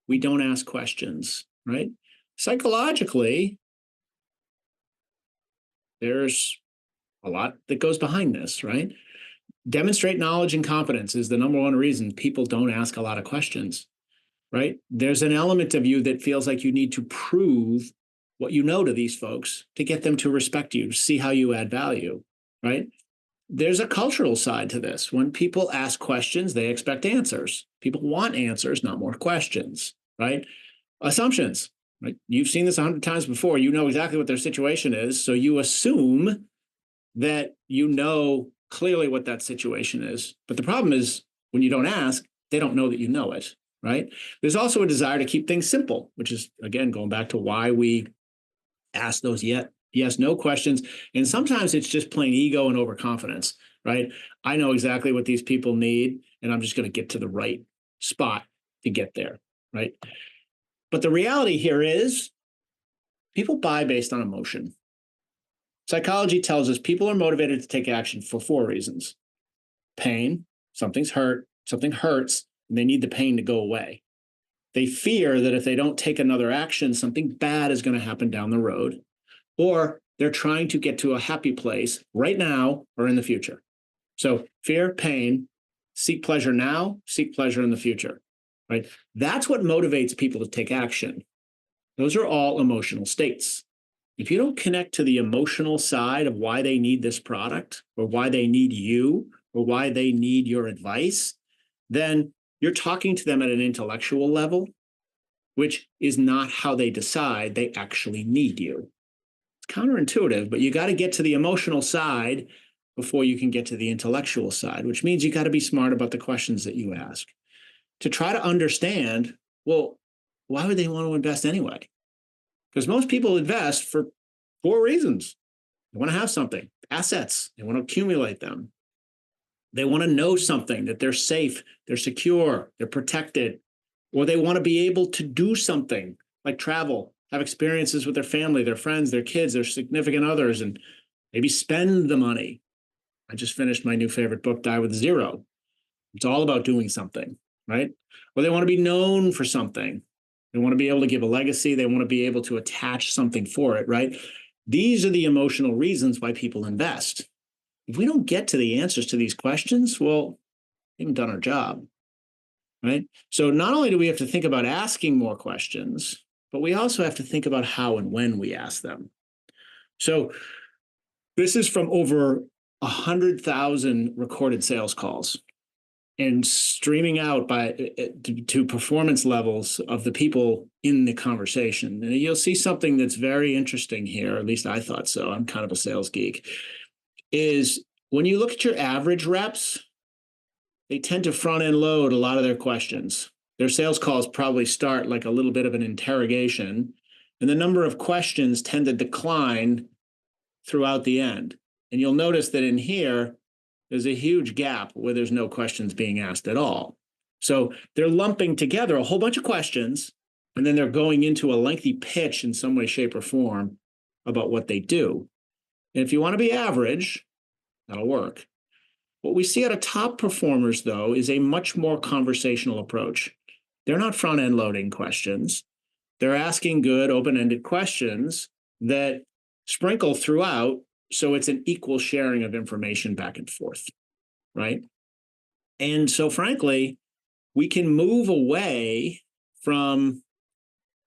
we don't ask questions, right? Psychologically, there's a lot that goes behind this, right? Demonstrate knowledge and competence is the number one reason people don't ask a lot of questions, right? There's an element of you that feels like you need to prove what you know to these folks to get them to respect you, to see how you add value, right? There's a cultural side to this. When people ask questions, they expect answers. People want answers, not more questions, right? Assumptions, right? You've seen this 100 times before. You know exactly what their situation is. So you assume that you know clearly what that situation is. But the problem is when you don't ask, they don't know that you know it, right? There's also a desire to keep things simple, which is, again, going back to why we ask those yes, no questions. And sometimes it's just plain ego and overconfidence, right? I know exactly what these people need, and I'm just going to get to the right spot to get there, right? But the reality here is people buy based on emotion. Psychology tells us people are motivated to take action for 4 reasons. Pain, something's hurt, something hurts, and they need the pain to go away. They fear that if they don't take another action, something bad is going to happen down the road, or they're trying to get to a happy place right now or in the future. So fear, pain, seek pleasure now, seek pleasure in the future, right? That's what motivates people to take action. Those are all emotional states. If you don't connect to the emotional side of why they need this product or why they need you or why they need your advice, then you're talking to them at an intellectual level, which is not how they decide they actually need you. It's counterintuitive, but you got to get to the emotional side before you can get to the intellectual side, which means you got to be smart about the questions that you ask to try to understand, well, why would they want to invest anyway? Because most people invest for 4 reasons. They want to have something, assets. They want to accumulate them. They want to know something, that they're safe, they're secure, they're protected, or they want to be able to do something like travel, have experiences with their family, their friends, their kids, their significant others, and maybe spend the money. I just finished my new favorite book, Die with Zero. It's all about doing something, right? Or they want to be known for something. They want to be able to give a legacy. They want to be able to attach something for it, right? These are the emotional reasons why people invest. If we don't get to the answers to these questions, well, we haven't done our job, right? So not only do we have to think about asking more questions, but we also have to think about how and when we ask them. So this is from over 100,000 recorded sales calls and streaming out to performance levels of the people in the conversation. And you'll see something that's very interesting here, at least I thought so. I'm kind of a sales geek, is when you look at your average reps, they tend to front end load a lot of their questions. Their sales calls probably start like a little bit of an interrogation, and the number of questions tend to decline throughout the end. And you'll notice that in here, there's a huge gap where there's no questions being asked at all. So they're lumping together a whole bunch of questions, and then they're going into a lengthy pitch in some way, shape, or form about what they do. And if you want to be average, that'll work. What we see out of top performers, though, is a much more conversational approach. They're not front-end loading questions. They're asking good, open-ended questions that sprinkle throughout, so it's an equal sharing of information back and forth, right? And so, frankly, we can move away from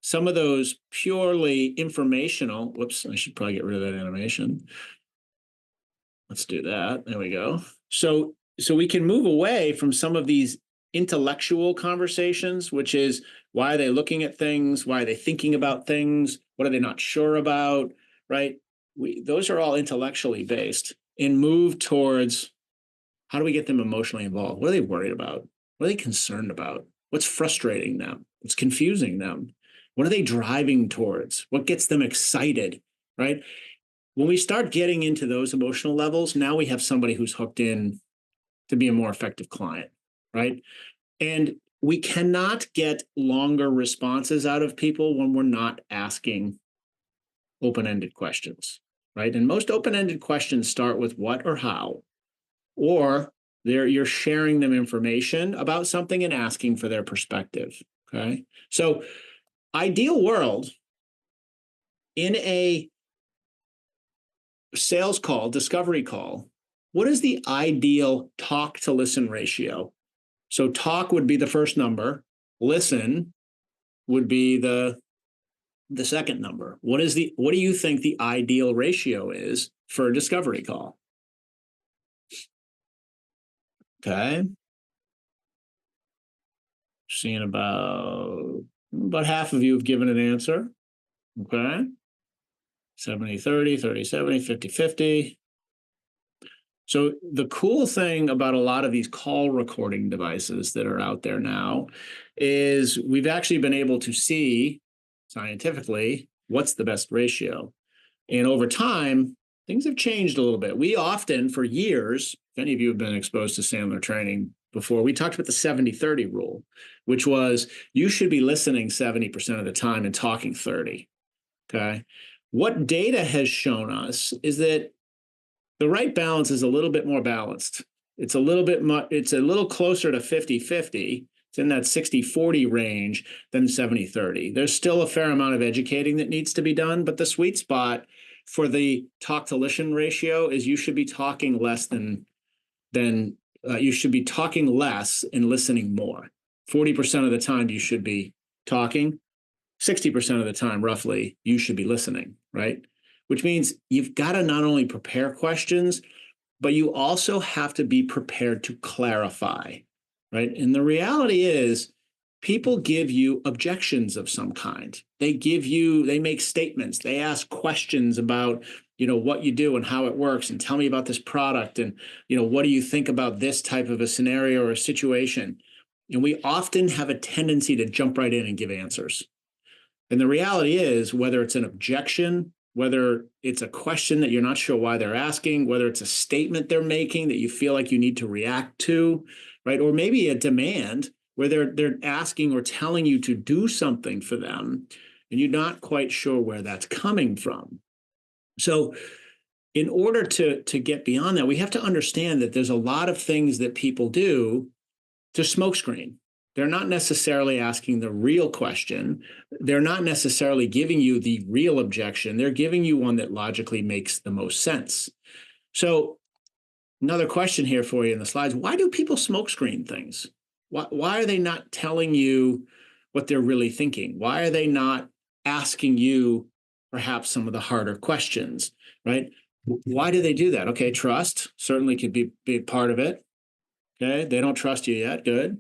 some of those purely informational. Whoops, I should probably get rid of that animation. Let's do that. There we go. So we can move away from some of these intellectual conversations, which is why are they looking at things? Why are they thinking about things? What are they not sure about, right? Those are all intellectually based, and move towards how do we get them emotionally involved? What are they worried about? What are they concerned about? What's frustrating them? What's confusing them? What are they driving towards? What gets them excited, right? When we start getting into those emotional levels, now we have somebody who's hooked in to be a more effective client, right? And we cannot get longer responses out of people when we're not asking open-ended questions. right? And most open-ended questions start with what or how, or you're sharing them information about something and asking for their perspective. Okay. So ideal world, in a sales call, discovery call, what is the ideal talk to listen ratio? So talk would be the first number, listen would be the second number. What do you think the ideal ratio is for a discovery call? Okay. Seeing about half of you have given an answer. Okay. 70-30, 30-70, 50-50. So the cool thing about a lot of these call recording devices that are out there now is we've actually been able to see scientifically what's the best ratio. And over time, things have changed a little bit. We often, for years, if any of you have been exposed to Sandler training before, we talked about the 70-30 rule, which was you should be listening 70% of the time and talking 30. Okay. What data has shown us is that the right balance is a little bit more balanced. It's a little closer to 50-50. It's in that 60-40 range than 70-30. There's still a fair amount of educating that needs to be done, but the sweet spot for the talk to listen ratio is you should be talking less than you should be talking less and listening more. 40% of the time you should be talking. 60% of the time, roughly, you should be listening, right? Which means you've got to not only prepare questions, but you also have to be prepared to clarify, right? And the reality is people give you objections of some kind. They make statements, they ask questions about, what you do and how it works, and tell me about this product, and, what do you think about this type of a scenario or a situation? And we often have a tendency to jump right in and give answers. And the reality is, whether it's an objection, whether it's a question that you're not sure why they're asking, whether it's a statement they're making that you feel like you need to react to, right? Or maybe a demand where they're asking or telling you to do something for them, and you're not quite sure where that's coming from. So in order to get beyond that, we have to understand that there's a lot of things that people do to smokescreen. They're not necessarily asking the real question. They're not necessarily giving you the real objection. They're giving you one that logically makes the most sense. So another question here for you in the slides: why do people smokescreen things? Why are they not telling you what they're really thinking? Why are they not asking you perhaps some of the harder questions, right? Why do they do that? Okay, trust certainly could be part of it. Okay, they don't trust you yet. Good.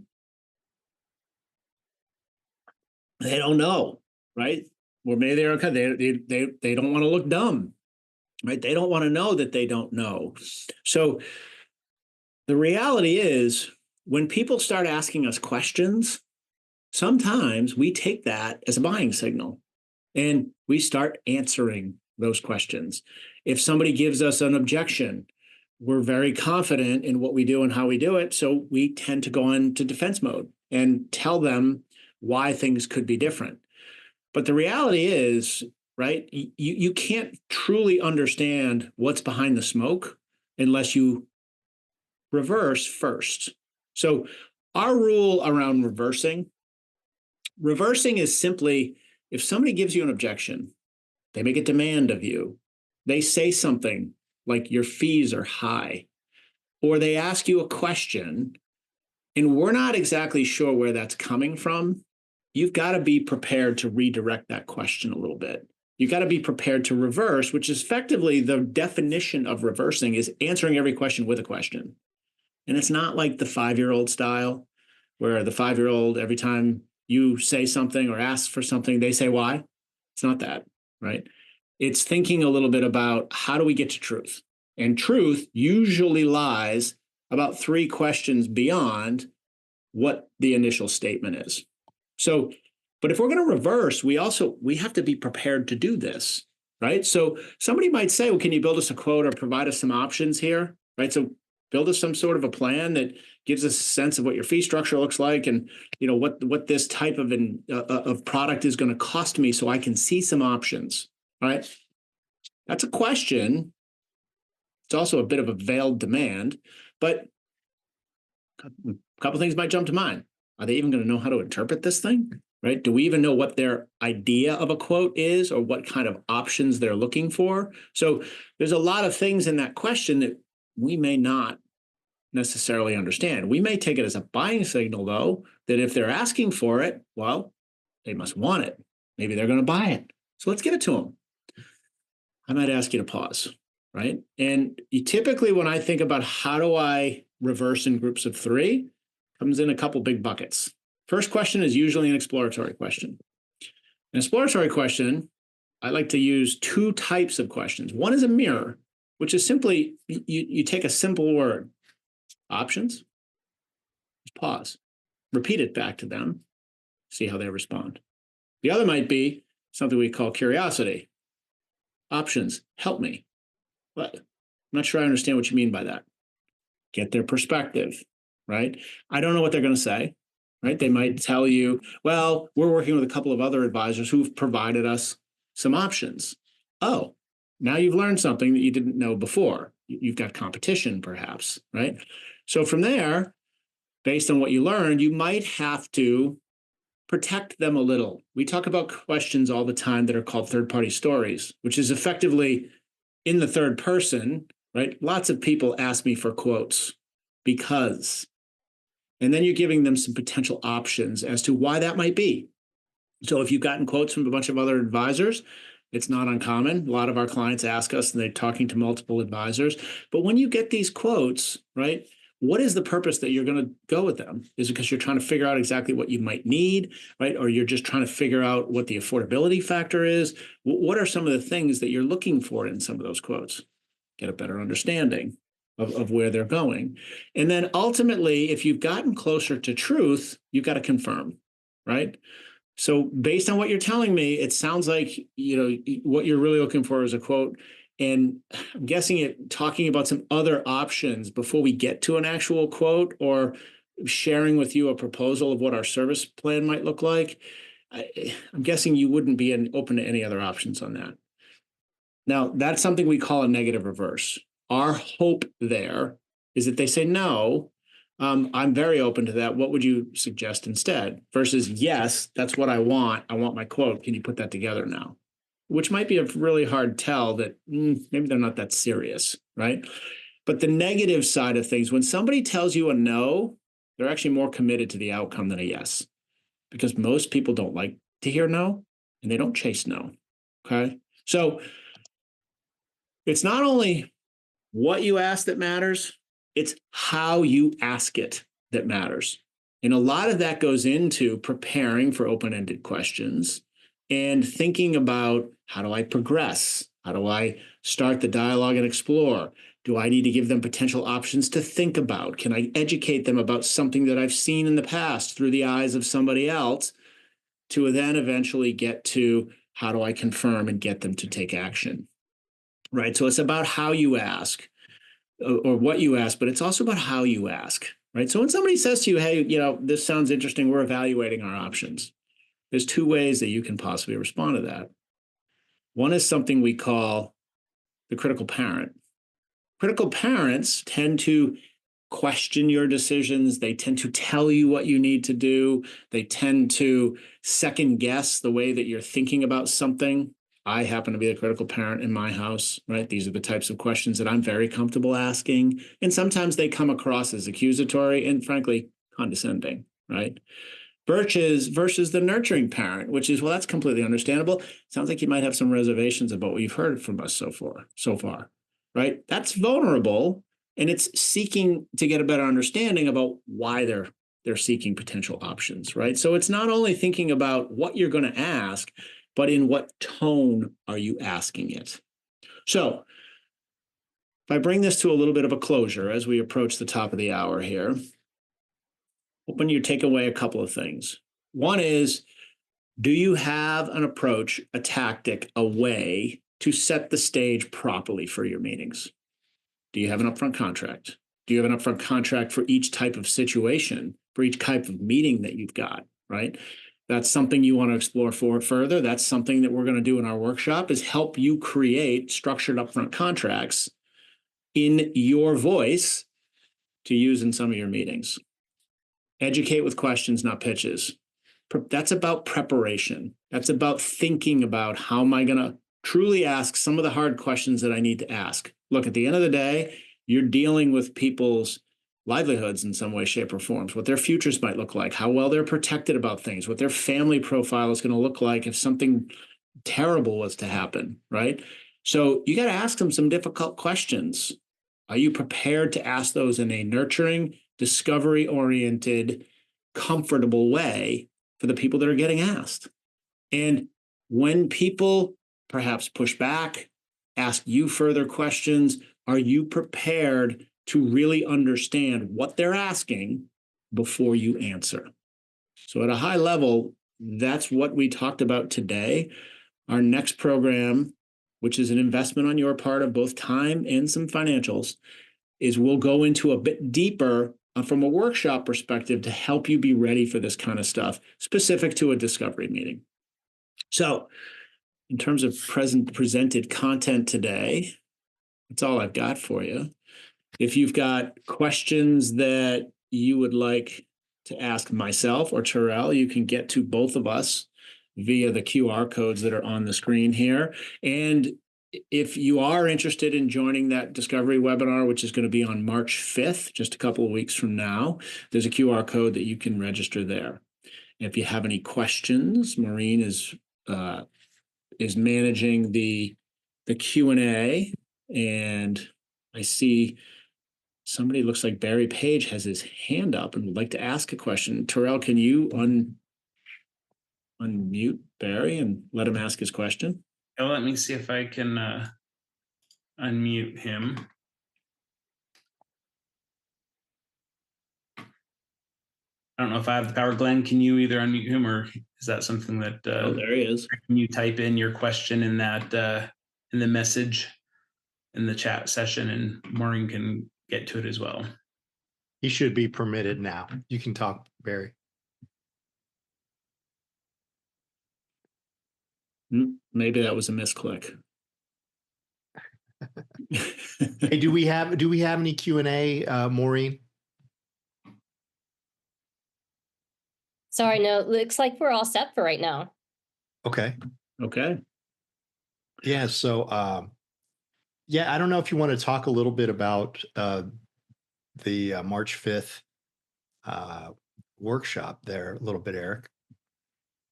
They don't know, right? Or maybe they're okay. They don't want to look dumb, right? They don't want to know that they don't know. So the reality is, when people start asking us questions, sometimes we take that as a buying signal and we start answering those questions. If somebody gives us an objection, we're very confident in what we do and how we do it. So we tend to go into defense mode and tell them why things could be different. But the reality is, right, you can't truly understand what's behind the smoke unless you reverse first. So our rule around reversing is simply, if somebody gives you an objection, they make a demand of you, they say something like your fees are high, or they ask you a question and we're not exactly sure where that's coming from, you've got to be prepared to redirect that question a little bit. You've got to be prepared to reverse, which is effectively the definition of reversing, is answering every question with a question. And it's not like the 5-year-old style, where the 5-year-old, every time you say something or ask for something, they say why. It's not that, right? It's thinking a little bit about, how do we get to truth? And truth usually lies about 3 questions beyond what the initial statement is. So, but if we're going to reverse, we have to be prepared to do this, right? So somebody might say, well, can you build us a quote or provide us some options here, right? So build us some sort of a plan that gives us a sense of what your fee structure looks like, and what this type of product is going to cost me, so I can see some options, right? That's a question. It's also a bit of a veiled demand, but a couple things might jump to mind. Are they even going to know how to interpret this thing? Right? Do we even know what their idea of a quote is or what kind of options they're looking for? So there's a lot of things in that question that we may not necessarily understand. We may take it as a buying signal, though, that if they're asking for it, well, they must want it. Maybe they're going to buy it. So let's give it to them. I might ask you to pause, right? And you typically, when I think about how do I reverse in groups of three, comes in a couple big buckets. First question is usually an exploratory question. An exploratory question, I like to use two types of questions. One is a mirror, which is simply you take a simple word, options, just pause, repeat it back to them, see how they respond. The other might be something we call curiosity. Options, help me. What? I'm not sure I understand what you mean by that. Get their perspective, right? I don't know what they're going to say, right? They might tell you, well, we're working with a couple of other advisors who've provided us some options. Oh, now you've learned something that you didn't know before. You've got competition, perhaps, right? So from there, based on what you learned, you might have to protect them a little. We talk about questions all the time that are called third-party stories, which is effectively in the third person, right? Lots of people ask me for quotes because, and then you're giving them some potential options as to why that might be. So if you've gotten quotes from a bunch of other advisors, it's not uncommon. A lot of our clients ask us and they're talking to multiple advisors. But when you get these quotes, right, what is the purpose that you're going to go with them? Is it because you're trying to figure out exactly what you might need, right? Or you're just trying to figure out what the affordability factor is? What are some of the things that you're looking for in some of those quotes? Get a better understanding of where they're going. And then ultimately, if you've gotten closer to truth, you've got to confirm, right? So based on what you're telling me, it sounds like, what you're really looking for is a quote. And I'm guessing it talking about some other options before we get to an actual quote or sharing with you a proposal of what our service plan might look like. I'm guessing you wouldn't be open to any other options on that. Now, that's something we call a negative reverse. Our hope there is that they say, no, I'm very open to that. What would you suggest instead? Versus, yes, that's what I want. I want my quote. Can you put that together now? Which might be a really hard tell that maybe they're not that serious, right? But the negative side of things, when somebody tells you a no, they're actually more committed to the outcome than a yes. Because most people don't like to hear no, and they don't chase no, okay? So it's not only what you ask that matters, it's how you ask it that matters. And a lot of that goes into preparing for open-ended questions and thinking about, how do I progress? How do I start the dialogue and explore? Do I need to give them potential options to think about? Can I educate them about something that I've seen in the past through the eyes of somebody else to then eventually get to, how do I confirm and get them to take action? Right? So it's about how you ask or what you ask, but it's also about how you ask, right? So when somebody says to you, hey, this sounds interesting, we're evaluating our options. There's two ways that you can possibly respond to that. One is something we call the critical parent. Critical parents tend to question your decisions. They tend to tell you what you need to do. They tend to second guess the way that you're thinking about something. I happen to be the critical parent in my house, right? These are the types of questions that I'm very comfortable asking. And sometimes they come across as accusatory and frankly, condescending, right? Versus the nurturing parent, which is, well, that's completely understandable. Sounds like you might have some reservations about what you've heard from us so far, right? That's vulnerable, and it's seeking to get a better understanding about why they're seeking potential options, right? So it's not only thinking about what you're going to ask, but in what tone are you asking it? So if I bring this to a little bit of a closure as we approach the top of the hour here, hoping you take away a couple of things. One is, do you have an approach, a tactic, a way to set the stage properly for your meetings? Do you have an upfront contract? Do you have an upfront contract for each type of situation, for each type of meeting that you've got, right? that's something you want to explore further, that's something that we're going to do in our workshop, is help you create structured upfront contracts in your voice to use in some of your meetings. Educate with questions, not pitches. That's about preparation. That's about thinking about, how am I going to truly ask some of the hard questions that I need to ask. Look, at the end of the day, you're dealing with people's livelihoods in some way, shape, or forms, what their futures might look like, how well they're protected about things, what their family profile is going to look like if something terrible was to happen, right? So you got to ask them some difficult questions. Are you prepared to ask those in a nurturing, discovery-oriented, comfortable way for the people that are getting asked? And when people perhaps push back, ask you further questions, are you prepared to really understand what they're asking before you answer? So at a high level, that's what we talked about today. Our next program, which is an investment on your part of both time and some financials, is we'll go into a bit deeper from a workshop perspective to help you be ready for this kind of stuff, specific to a discovery meeting. So in terms of presented content today, that's all I've got for you. If you've got questions that you would like to ask myself or Tyrell, you can get to both of us via the QR codes that are on the screen here. And if you are interested in joining that discovery webinar, which is going to be on March 5th, just a couple of weeks from now, there's a QR code that you can register there. And if you have any questions, Maureen is managing the Q&A, and I see somebody, looks like Barry Page, has his hand up and would like to ask a question. Tyrell, can you unmute Barry and let him ask his question? Oh, let me see if I can unmute him. I don't know if I have the power. Glenn, can you either unmute him, or is that something that oh, there he is. Can you type in your question in that in the message in the chat session, and Maureen can get to it as well? He should be permitted now. You can talk, Barry. Maybe that was a misclick. Hey, do we have any Q&A, Maureen? Sorry, no, looks like we're all set for right now. Okay. Okay. Yeah. So, yeah, I don't know if you want to talk a little bit about the March 5th workshop there a little bit, Eric.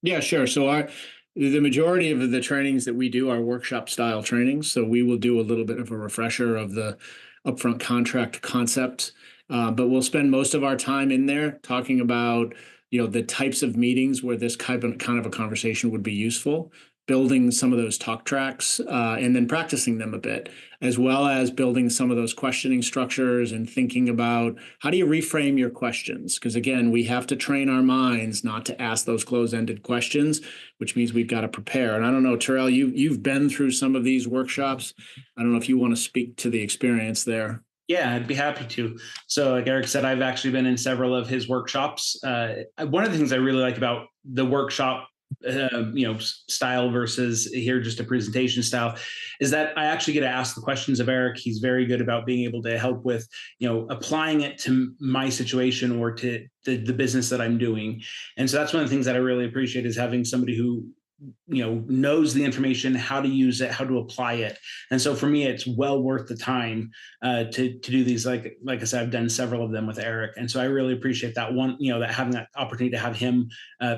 Yeah, sure. So the majority of the trainings that we do are workshop style trainings. So we will do a little bit of a refresher of the upfront contract concept, but we'll spend most of our time in there talking about, the types of meetings where this kind of a conversation would be useful, building some of those talk tracks, and then practicing them a bit, as well as building some of those questioning structures and thinking about, how do you reframe your questions? Because again, we have to train our minds not to ask those closed-ended questions, which means we've got to prepare. And I don't know, Tyrell, you've been through some of these workshops. I don't know if you want to speak to the experience there. Yeah, I'd be happy to. So like Eric said, I've actually been in several of his workshops. One of the things I really like about the workshop style versus here just a presentation style is that I actually get to ask the questions of Eric. He's very good about being able to help with, applying it to my situation or to the business that I'm doing. And so that's one of the things that I really appreciate, is having somebody who knows the information, how to use it, how to apply it. And so for me, it's well worth the time to do these. Like I said, I've done several of them with Eric. And so I really appreciate that one, that having that opportunity to have him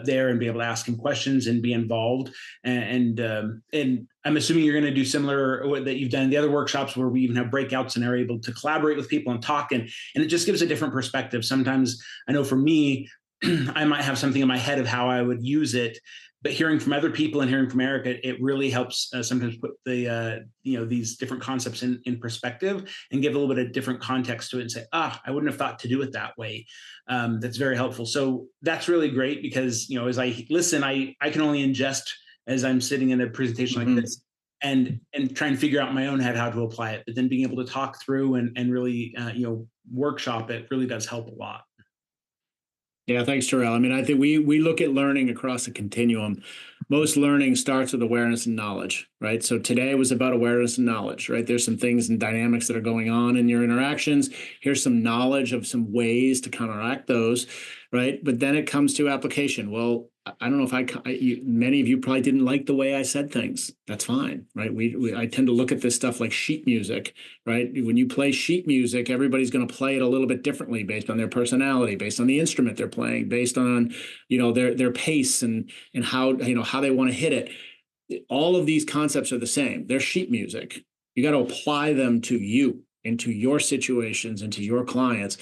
there and be able to ask him questions and be involved. And I'm assuming you're going to do similar that you've done in the other workshops, where we even have breakouts and are able to collaborate with people and talk. And it just gives a different perspective. Sometimes I know for me, I might have something in my head of how I would use it, but hearing from other people and hearing from Eric, it really helps sometimes put the these different concepts in perspective and give a little bit of different context to it and say, I wouldn't have thought to do it that way. That's very helpful. So that's really great, because as I listen, I can only ingest as I'm sitting in a presentation like this, and try and figure out in my own head how to apply it. But then being able to talk through and really workshop it really does help a lot. Yeah, thanks, Tyrell. I mean, I think we look at learning across a continuum. Most learning starts with awareness and knowledge, right? So today was about awareness and knowledge, right? There's some things and dynamics that are going on in your interactions. Here's some knowledge of some ways to counteract those, right? But then it comes to application. Well, I don't know if many of you probably didn't like the way I said things. That's fine, right? I tend to look at this stuff like sheet music, right? When you play sheet music, everybody's going to play it a little bit differently based on their personality, based on the instrument they're playing, based on, their pace and how, how they want to hit it. All of these concepts are the same. They're sheet music. You got to apply them to you, into your situations, into your clients.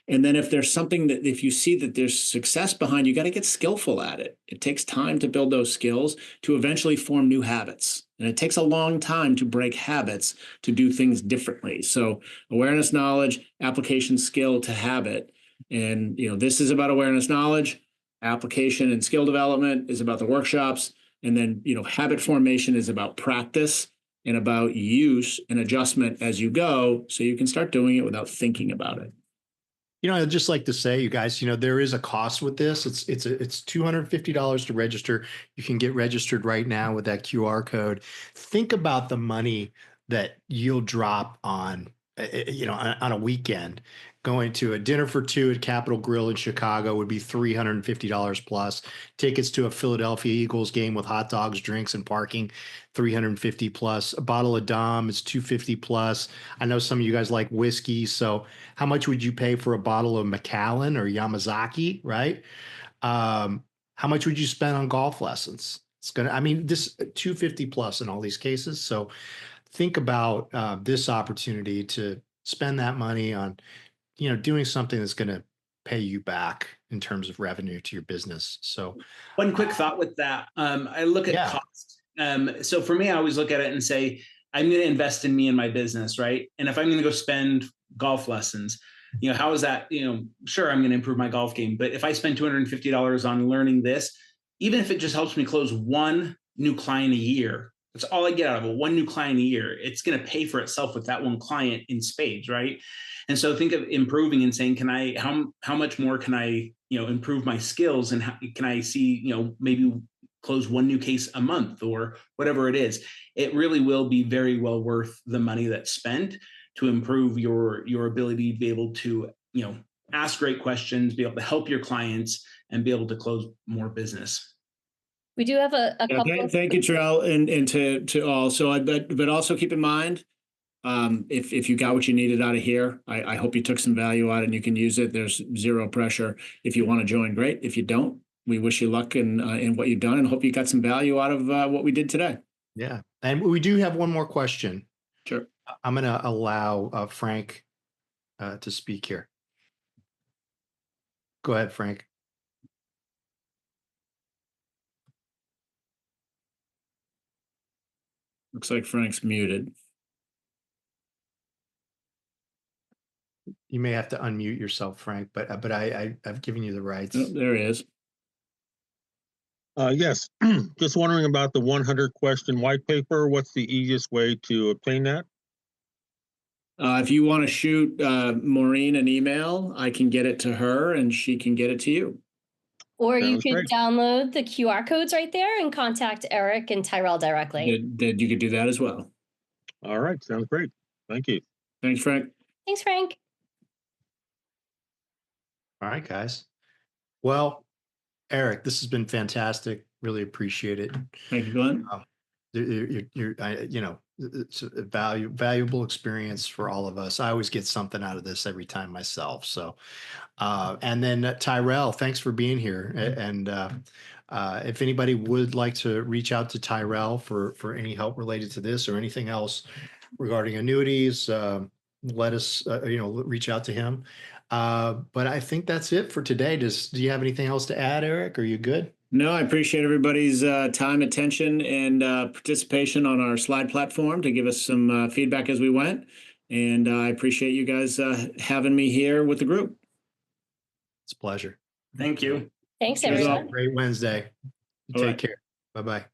And then if there's something that, if you see that there's success behind, you got to get skillful at it. It takes time to build those skills to eventually form new habits. And it takes a long time to break habits, to do things differently. So awareness, knowledge, application, skill to habit. And, this is about awareness, knowledge, application and skill development is about the workshops. And then, habit formation is about practice and about use and adjustment as you go, so you can start doing it without thinking about it. I'd just like to say, you guys, there is a cost with this. It's $250 to register. You can get registered right now with that QR code. Think about the money that you'll drop on, on a weekend. Going to a dinner for two at Capitol Grill in Chicago would be $350 plus. Tickets to a Philadelphia Eagles game with hot dogs, drinks, and parking, $350 plus. A bottle of Dom is $250 plus. I know some of you guys like whiskey, so how much would you pay for a bottle of Macallan or Yamazaki, right? How much would you spend on golf lessons? This $250 plus in all these cases. So think about this opportunity to spend that money on, doing something that's going to pay you back in terms of revenue to your business. So one quick thought with that. I look at cost. So for me, I always look at it and say, I'm going to invest in me and my business, right? And if I'm going to go spend golf lessons, how is that, sure, I'm going to improve my golf game. But if I spend $250 on learning this, even if it just helps me close one new client a year, that's all I get out of it, one new client a year. It's going to pay for itself with that one client in spades, right? And so think of improving and saying, how much more can I, improve my skills, and how can I see, maybe close one new case a month or whatever it is. It really will be very well worth the money that's spent to improve your ability to be able to, ask great questions, be able to help your clients, and be able to close more business. We do have a couple. Thank you, Tyrell, and to all. So, but also keep in mind, if you got what you needed out of here, I hope you took some value out and you can use it. There's zero pressure. If you want to join, great. If you don't, we wish you luck in what you've done and hope you got some value out of what we did today. Yeah. And we do have one more question. Sure. I'm going to allow Frank to speak here. Go ahead, Frank. Looks like Frank's muted. You may have to unmute yourself, Frank, but I've given you the rights. Oh, there he is. Yes, just wondering about the 100 question white paper. What's the easiest way to obtain that? If you want to shoot Maureen an email, I can get it to her and she can get it to you. Or Sounds you could great. download the QR codes right there and contact Eric and Tyrell directly. You could do that as well. All right, sounds great. Thank you. Thanks, Frank. Thanks, Frank. All right, guys. Well, Eric, this has been fantastic. Really appreciate it. Thank you, Glenn. It's a valuable experience for all of us. I always get something out of this every time myself. So, and then Tyrell, thanks for being here. And if anybody would like to reach out to Tyrell for any help related to this or anything else regarding annuities, let us, reach out to him. But I think that's it for today. Do you have anything else to add, Eric? Are you good? No, I appreciate everybody's time, attention, and participation on our slide platform to give us some feedback as we went. And I appreciate you guys having me here with the group. It's a pleasure. Thank you. Thanks, Cheers, everyone. all. Great Wednesday. All Take right. care. Bye-bye.